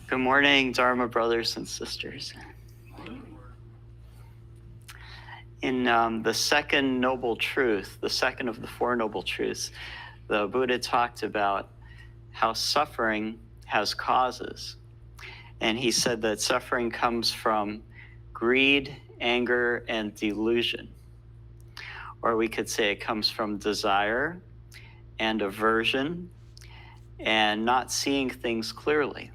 Good morning, Dharma brothers and sisters. In the second noble truth, the second of the Four Noble Truths, the Buddha talked about how suffering has causes. And he said that suffering comes from greed, anger, and delusion. Or we could say it comes from desire and aversion and not seeing things clearly.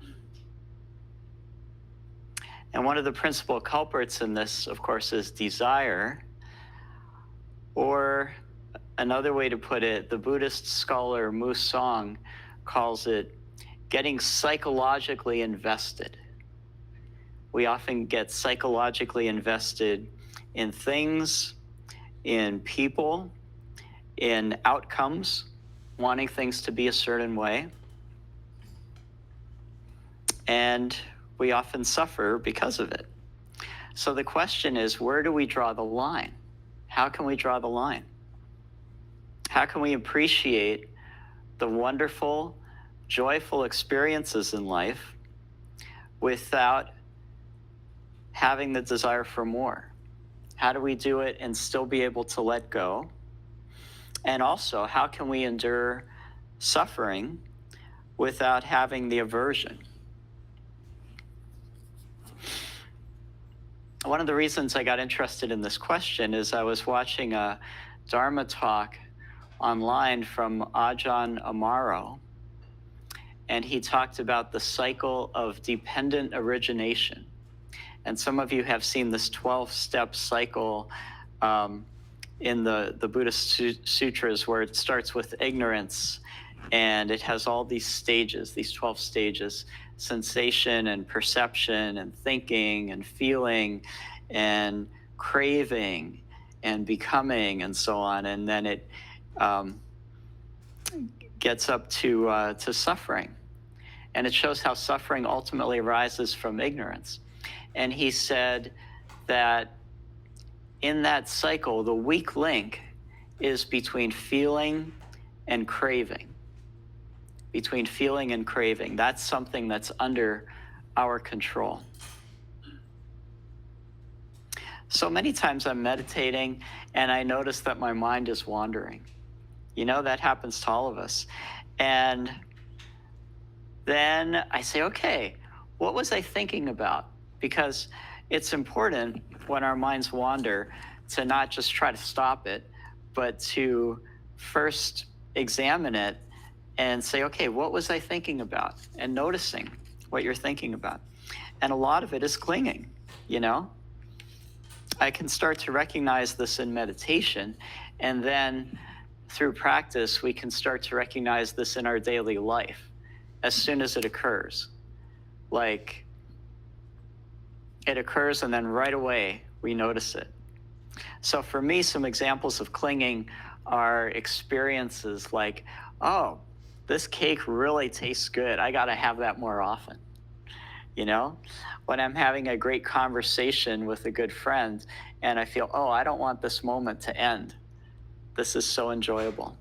And one of the principal culprits in this, of course, is desire. Or another way to put it, the Buddhist scholar Mu Song calls it getting psychologically invested. We often get psychologically invested in things, in people, in outcomes, wanting things to be a certain way. And we often suffer because of it. So the question is, where do we draw the line? How can we draw the line? How can we appreciate the wonderful, joyful experiences in life without having the desire for more? How do we do it and still be able to let go? And also, how can we endure suffering without having the aversion? One of the reasons I got interested in this question is I was watching a Dharma talk online from Ajahn Amaro, and he talked about the cycle of dependent origination. And some of you have seen this 12-step cycle in the Buddhist sutras, where it starts with ignorance, and it has all these stages, these 12 stages: sensation and perception and thinking and feeling and craving and becoming and so on. And then it gets up to suffering. And it shows how suffering ultimately arises from ignorance. And he said that in that cycle, the weak link is between feeling and craving. Between feeling and craving. That's something that's under our control. So many times I'm meditating and I notice that my mind is wandering. You know, that happens to all of us. And then I say, okay, what was I thinking about? Because it's important when our minds wander to not just try to stop it, but to first examine it and say, okay, what was I thinking about? And noticing what you're thinking about. And a lot of it is clinging, you know? I can start to recognize this in meditation, and then through practice, we can start to recognize this in our daily life as soon as it occurs. Like, it occurs and then right away we notice it. So for me, some examples of clinging are experiences like, oh, this cake really tastes good. I got to have that more often. You know, when I'm having a great conversation with a good friend and I feel, oh, I don't want this moment to end. This is so enjoyable.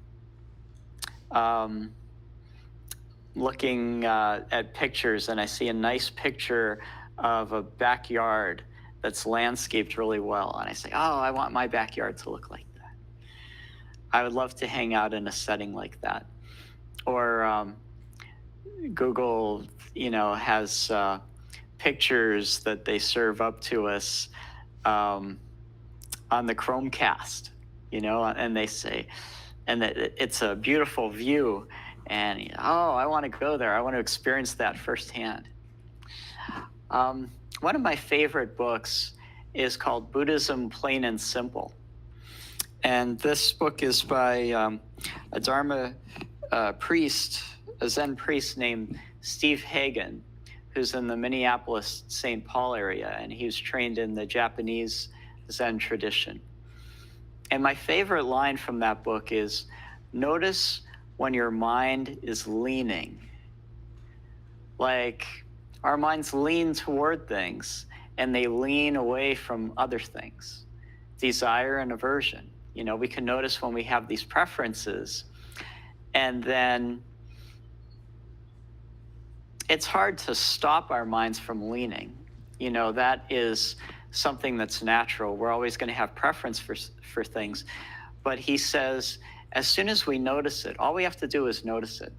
Looking at pictures and I see a nice picture of a backyard that's landscaped really well. And I say, oh, I want my backyard to look like that. I would love to hang out in a setting like that. Or Google, you know, has pictures that they serve up to us on the Chromecast, you know, and they say, and it's a beautiful view. And, oh, I want to go there. I want to experience that firsthand. One of my favorite books is called Buddhism Plain and Simple. And this book is by a Dharma priest, a Zen priest named Steve Hagen, who's in the Minneapolis, St. Paul area, and he was trained in the Japanese Zen tradition. And my favorite line from that book is, notice when your mind is leaning. Like, our minds lean toward things and they lean away from other things, desire and aversion. You know, we can notice when we have these preferences, and then it's hard to stop our minds from leaning. You know, that is something that's natural. We're always going to have preference for things. But he says, as soon as we notice it, all we have to do is notice it.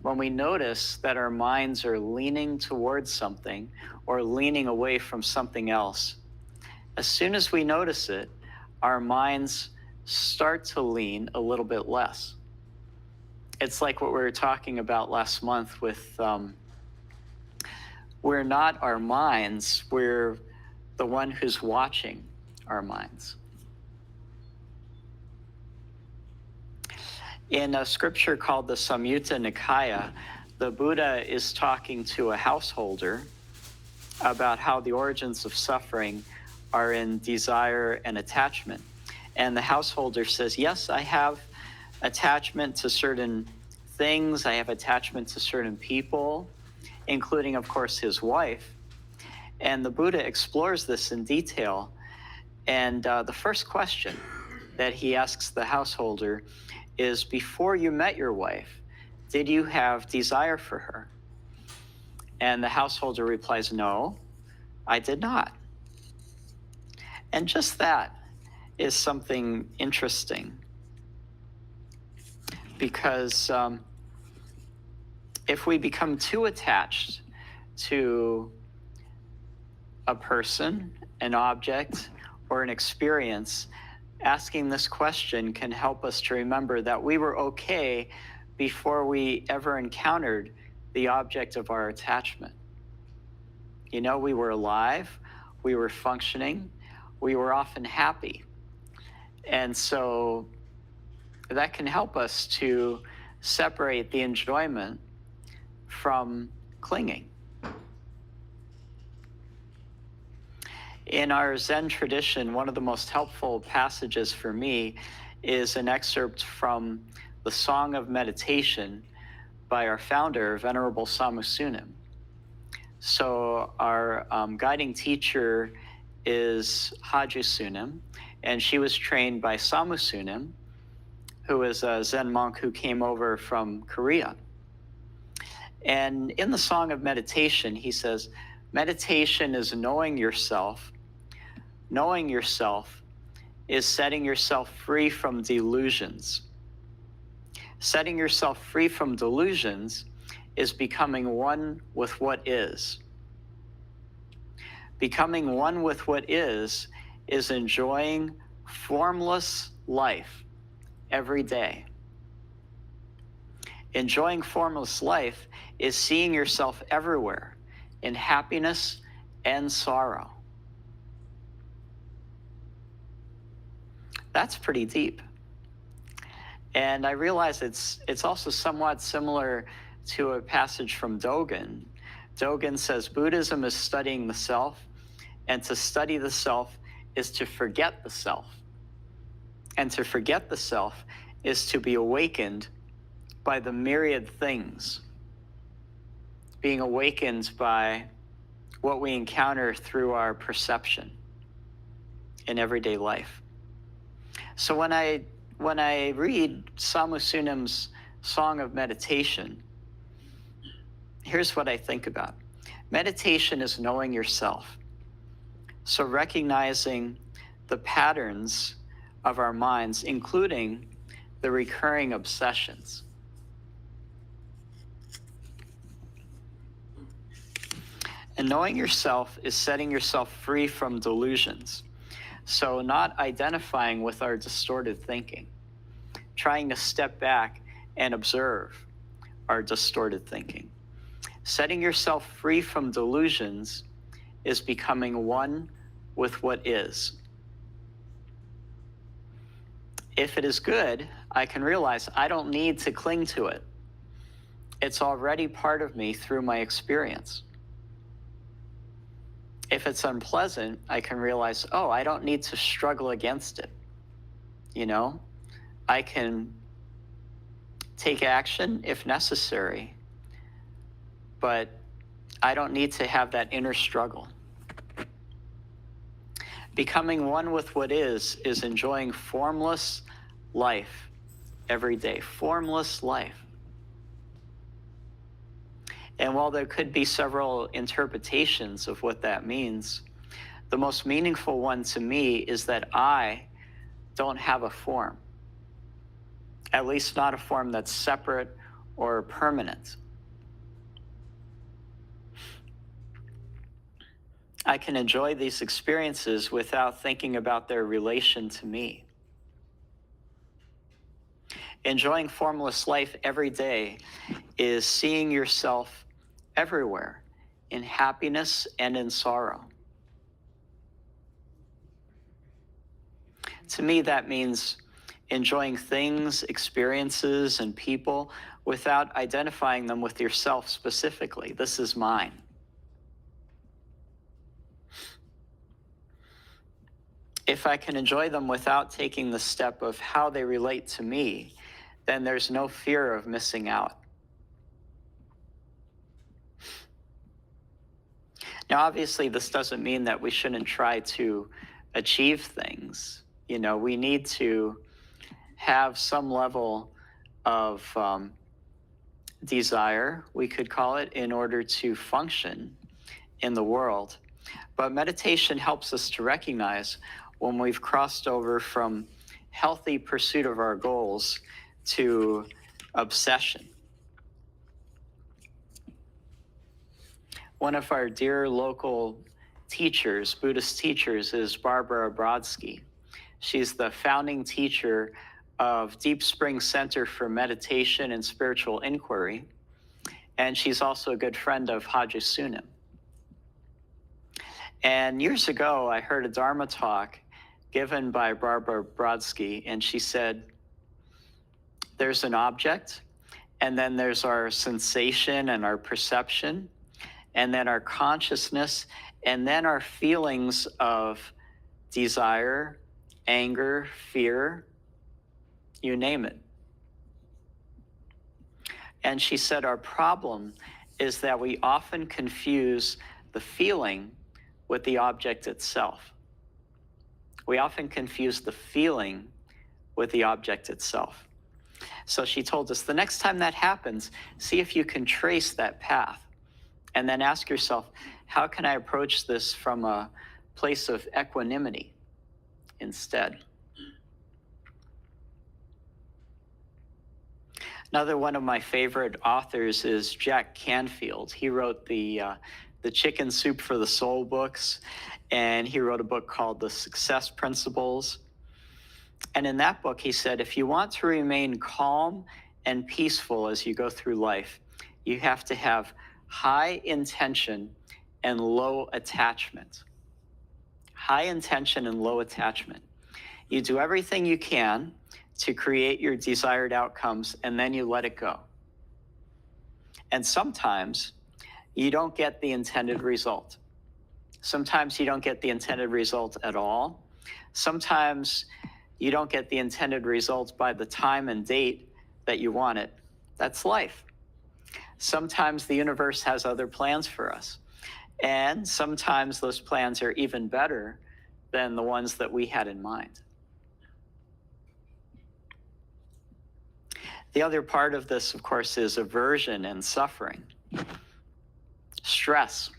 When we notice that our minds are leaning towards something or leaning away from something else, as soon as we notice it, our minds start to lean a little bit less. It's like what we were talking about last month with we're not our minds, we're the one who's watching our minds. In a scripture called the Samyutta Nikaya, the Buddha is talking to a householder about how the origins of suffering are in desire and attachment. And the householder says, yes, I have attachment to certain things, I have attachment to certain people, including, of course, his wife. And the Buddha explores this in detail. And the first question that he asks the householder is, before you met your wife, did you have desire for her? And the householder replies, no, I did not. And just that is something interesting, because if we become too attached to a person, an object, or an experience, asking this question can help us to remember that we were okay before we ever encountered the object of our attachment. You know, we were alive, we were functioning, we were often happy. And so that can help us to separate the enjoyment from clinging. In our Zen tradition, one of the most helpful passages for me is an excerpt from the Song of Meditation by our founder, Venerable Samu Sunim. So our guiding teacher is Haju Sunim, and she was trained by Samu Sunim, who is a Zen monk who came over from Korea. And in the Song of Meditation, he says, meditation is knowing yourself. Knowing yourself is setting yourself free from delusions. Setting yourself free from delusions is becoming one with what is. Becoming one with what is enjoying formless life every day. Enjoying formless life is seeing yourself everywhere in happiness and sorrow. That's pretty deep. And I realize it's also somewhat similar to a passage from Dogen. Dogen says Buddhism is studying the self, and to study the self is to forget the self. And to forget the self is to be awakened by the myriad things, being awakened by what we encounter through our perception in everyday life. So when I read Samu Sunim's Song of Meditation, here's what I think about. Meditation is knowing yourself. So recognizing the patterns of our minds, including the recurring obsessions. And knowing yourself is setting yourself free from delusions. So not identifying with our distorted thinking, trying to step back and observe our distorted thinking. Setting yourself free from delusions is becoming one with what is. If it is good, I can realize I don't need to cling to it. It's already part of me through my experience. If it's unpleasant, I can realize, oh, I don't need to struggle against it. You know, I can take action if necessary, but I don't need to have that inner struggle. Becoming one with what is enjoying formless life every day. Formless life. And while there could be several interpretations of what that means, the most meaningful one to me is that I don't have a form, at least not a form that's separate or permanent. I can enjoy these experiences without thinking about their relation to me. Enjoying formless life every day is seeing yourself everywhere, in happiness and in sorrow. To me, that means enjoying things, experiences, and people without identifying them with yourself specifically. This is mine. If I can enjoy them without taking the step of how they relate to me, then there's no fear of missing out. Now, obviously, this doesn't mean that we shouldn't try to achieve things. You know, we need to have some level of desire, we could call it, in order to function in the world. But meditation helps us to recognize when we've crossed over from healthy pursuit of our goals to obsession. One of our dear local teachers, Buddhist teachers, is Barbara Brodsky. She's the founding teacher of Deep Spring Center for Meditation and Spiritual Inquiry, and she's also a good friend of Haji Sunim. And years ago, I heard a Dharma talk given by Barbara Brodsky, and she said, there's an object, and then there's our sensation and our perception, and then our consciousness, and then our feelings of desire, anger, fear, you name it. And she said our problem is that we often confuse the feeling with the object itself. We often confuse the feeling with the object itself. So she told us, the next time that happens, see if you can trace that path. And then ask yourself, how can I approach this from a place of equanimity instead? Another one of my favorite authors is Jack Canfield. He wrote the Chicken Soup for the Soul books, and he wrote a book called The Success Principles. And in that book, he said, if you want to remain calm and peaceful as you go through life, you have to have high intention and low attachment. High intention and low attachment. You do everything you can to create your desired outcomes, and then you let it go. And sometimes you don't get the intended result. Sometimes you don't get the intended result at all. Sometimes you don't get the intended result by the time and date that you want it. That's life. Sometimes the universe has other plans for us. And sometimes those plans are even better than the ones that we had in mind. The other part of this, of course, is aversion and suffering. Stress.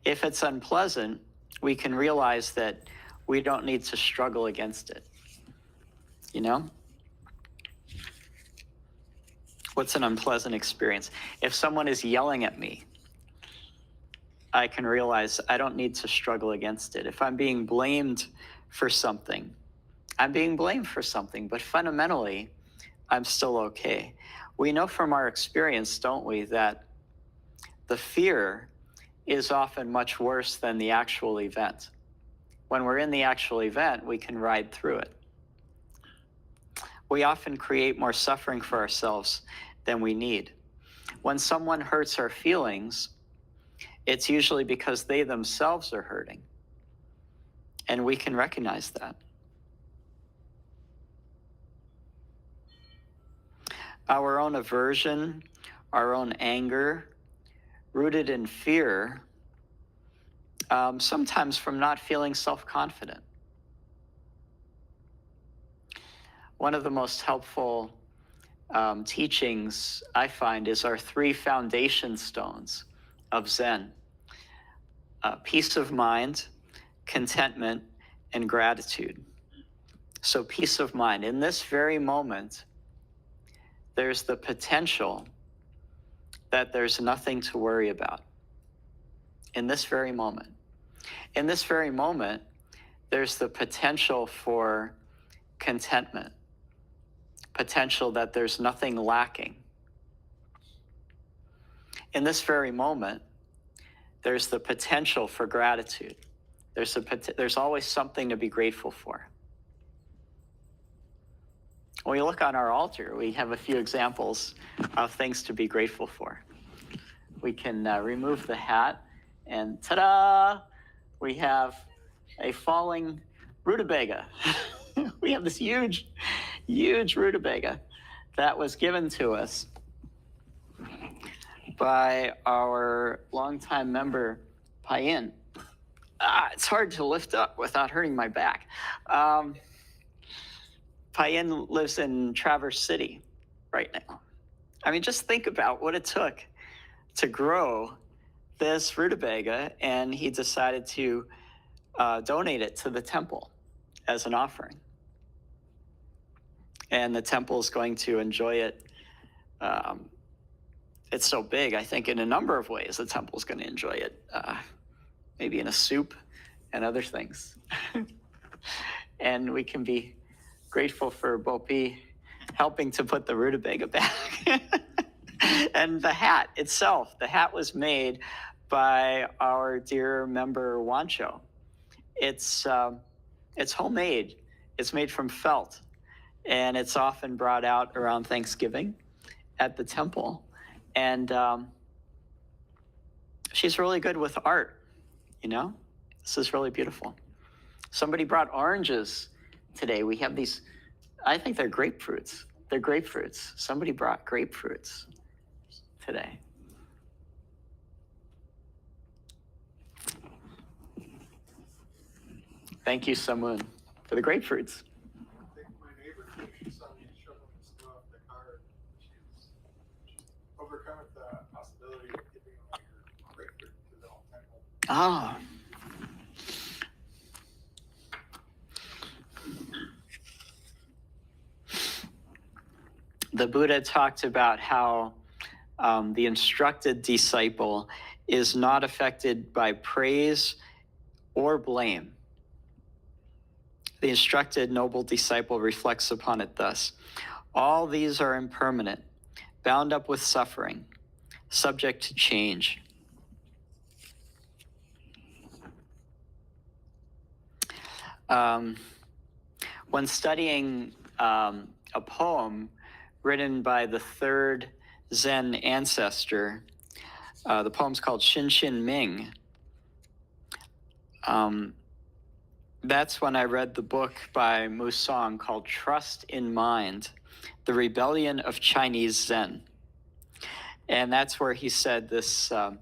If it's unpleasant, we can realize that we don't need to struggle against it. You know? What's an unpleasant experience? If someone is yelling at me, I can realize I don't need to struggle against it. If I'm being blamed for something, I'm being blamed for something, but fundamentally, I'm still okay. We know from our experience, don't we, that the fear is often much worse than the actual event. When we're in the actual event, we can ride through it. We often create more suffering for ourselves than we need. When someone hurts our feelings, it's usually because they themselves are hurting. And we can recognize that. Our own aversion, our own anger, rooted in fear, sometimes from not feeling self-confident. One of the most helpful teachings, I find, is our three foundation stones of Zen: peace of mind, contentment, and gratitude. So peace of mind. In this very moment, there's the potential that there's nothing to worry about. In this very moment. In this very moment, there's the potential for contentment, potential that there's nothing lacking. In this very moment, there's the potential for gratitude. There's always something to be grateful for. When we look on our altar, we have a few examples of things to be grateful for. We can remove the hat, and ta-da! We have a falling rutabaga. We have this huge, huge rutabaga that was given to us by our longtime member, Payin. It's hard to lift up without hurting my back. Payin lives in Traverse City right now. I mean, just think about what it took to grow this rutabaga, and he decided to donate it to the temple as an offering. And the temple is going to enjoy it. It's so big, I think in a number of ways the temple is going to enjoy it. Maybe in a soup and other things. And we can be grateful for Bopi helping to put the rutabaga back. And the hat itself, the hat was made by our dear member Wancho. It's homemade. It's made from felt, and it's often brought out around Thanksgiving at the temple. And she's really good with art, you know? This is really beautiful. Somebody brought oranges today. We have these, I think they're grapefruits. They're grapefruits. Somebody brought grapefruits today. Thank you, Samun, for the grapefruits. I think my neighbor came, she saw me shoveling snow off the car. She's overcome with the possibility of giving like her grapefruit to the whole temple. Oh. The Buddha talked about how the instructed disciple is not affected by praise or blame. The instructed noble disciple reflects upon it thus: all these are impermanent, bound up with suffering, subject to change. When studying a poem written by the third Zen ancestor, the poem's called Xin Xin Ming. That's when I read the book by Musang called Trust in Mind, The Rebellion of Chinese Zen. And that's where he said this, the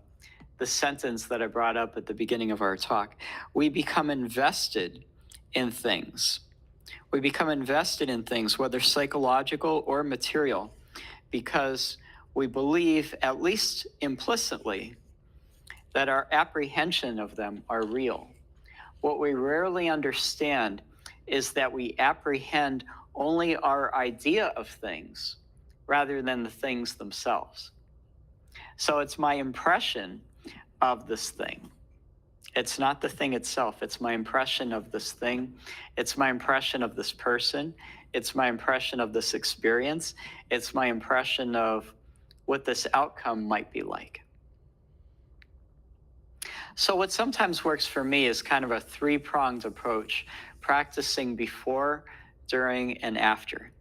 sentence that I brought up at the beginning of our talk: we become invested in things. We become invested in things, whether psychological or material, because we believe, at least implicitly, that our apprehension of them are real. What we rarely understand is that we apprehend only our idea of things rather than the things themselves. So it's my impression of this thing. It's not the thing itself. It's my impression of this thing. It's my impression of this person. It's my impression of this experience. It's my impression of what this outcome might be like. So what sometimes works for me is kind of a three-pronged approach: practicing before, during, and after.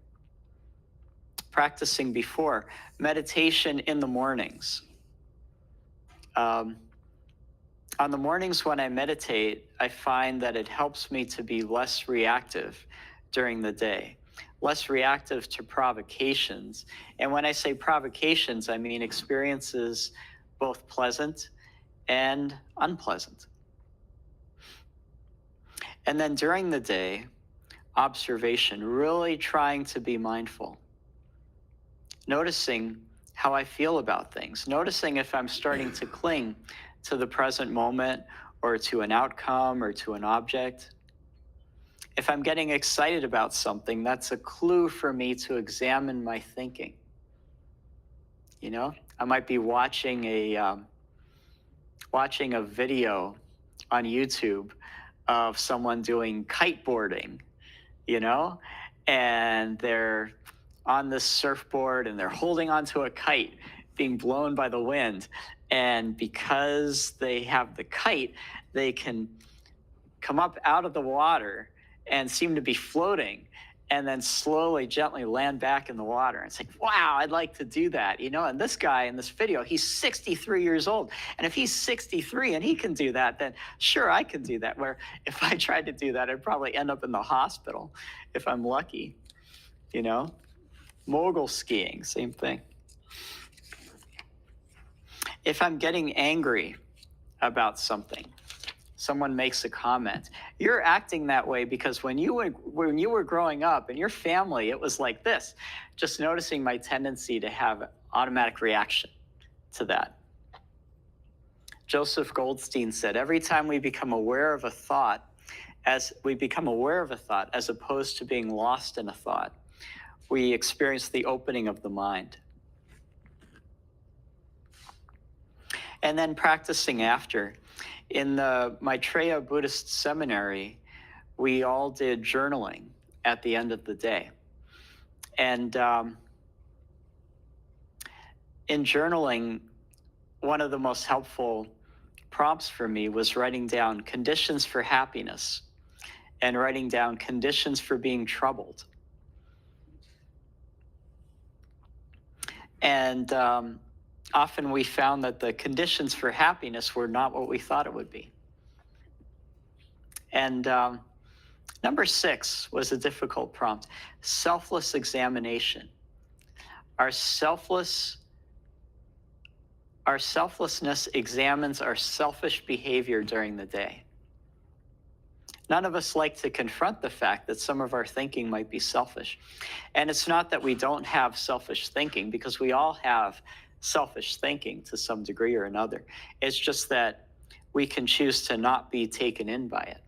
Practicing before, meditation in the mornings. On the mornings when I meditate, I find that it helps me to be less reactive during the day, less reactive to provocations. And when I say provocations, I mean experiences both pleasant and unpleasant. And then during the day, observation, really trying to be mindful. noticing how I feel about things, noticing if I'm starting to cling to the present moment or to an outcome or to an object. If I'm getting excited about something, that's a clue for me to examine my thinking. You know, I might be watching a video on YouTube of someone doing kiteboarding, you know, and they're on this surfboard and they're holding onto a kite being blown by the wind. And because they have the kite, they can come up out of the water and seem to be floating and then slowly, gently land back in the water. And it's like, wow, I'd like to do that, you know? And this guy in this video, he's 63 years old. And if he's 63 and he can do that, then sure, I can do that. Where if I tried to do that, I'd probably end up in the hospital if I'm lucky, you know? Mogul skiing, same thing. If I'm getting angry about something, someone makes a comment, you're acting that way because when you were growing up in your family, it was like this. Just noticing my tendency to have automatic reaction to that. Joseph Goldstein said, every time we become aware of a thought, as opposed to being lost in a thought, we experience the opening of the mind. And then practicing after. In the Maitreya Buddhist seminary, we all did journaling at the end of the day. And in journaling, one of the most helpful prompts for me was writing down conditions for happiness and writing down conditions for being troubled. And often we found that the conditions for happiness were not what we thought it would be. And number 6 was a difficult prompt, selfless examination. Our selflessness examines our selfish behavior during the day. None of us like to confront the fact that some of our thinking might be selfish. And it's not that we don't have selfish thinking, because we all have selfish thinking to some degree or another. It's just that we can choose to not be taken in by it.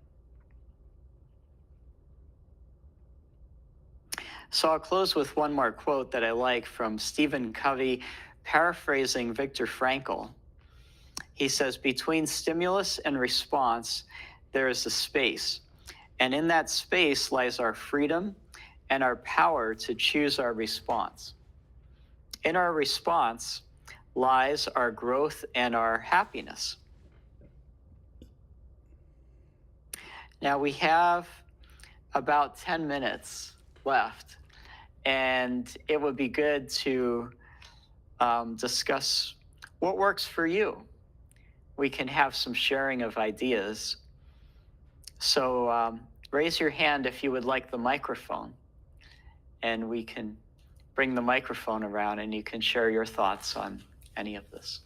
So I'll close with one more quote that I like from Stephen Covey, paraphrasing Viktor Frankl. He says, between stimulus and response, there is a space. And in that space lies our freedom and our power to choose our response. In our response lies our growth and our happiness. Now we have about 10 minutes left, and it would be good to discuss what works for you. We can have some sharing of ideas. So raise your hand if you would like the microphone, and we can bring the microphone around and you can share your thoughts on any of this.